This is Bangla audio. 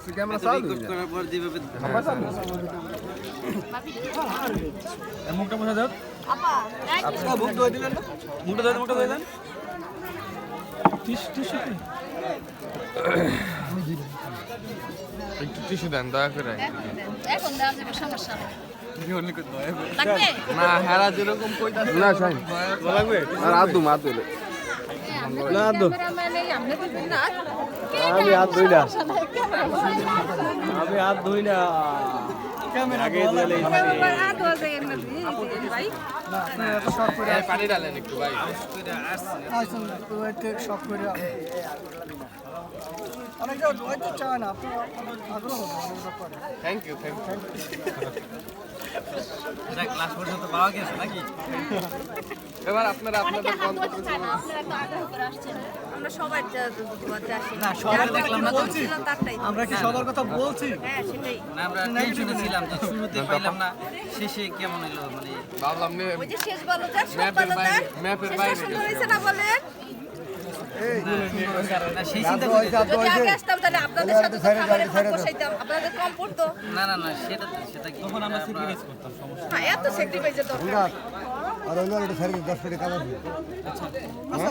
ক্যামেরা চালু করার পর যেভাবে মুখটা বসা দাও আপনারা বুক ধরে দিলেন না মুখটা দেন টিস্যু একটু টিস্যু দেন দয়া করে এখন দেওয়া যাবে সমস্যা নেই। না হেরা যেরকম কইতাছে না শাইন লাগবে আর আদু মাদু না দো আমি হাত ধুই না আমি হাত ধুই না ক্যামেরা আগে দিলে পানি ডালেন একটু ভাই থ্যাংক ইউ ক্লাস পর্যন্ত পাওয়া গেছে নাকি এবার আপনারা অনেকে আপনাদের হাত ধরতে চায় না, আপনারা তো আগ্রহ করে আসছেন। আমরা সবাই ধরতে আসি। না, সবাই যার দেখলাম না, ধৈর্য ছিল তারটাই। আমরা কি সবার কথা বলছি হ্যাঁ, সেটাই। না আমরা টেনশনে ছিলাম যে শুরুতে পাইলাম না শেষে কেমন এলো মানে ভাবলাম নে ওই যে শেষ বলো যার, সব ম্যাপের বলো বাইরে- যার। ম্যাপের শেষটা বাইরে সুন্দর গেছে। হয়েছে না বলেন? না সেই চিন্তা করে যদি আগে আসতাম তাহলে আপনাদের সাথে তো খাবারের ভাগ বসাইতাম। আপনাদের কম পড়তো। না সেটা কি তখন আমরা স্যাক্রিফাইস করতাম সমস্যা হ্যাঁ, এত স্যাক্রিফাইসের দরকার নেই। আর ওই 10 মিনিট কাজ আছে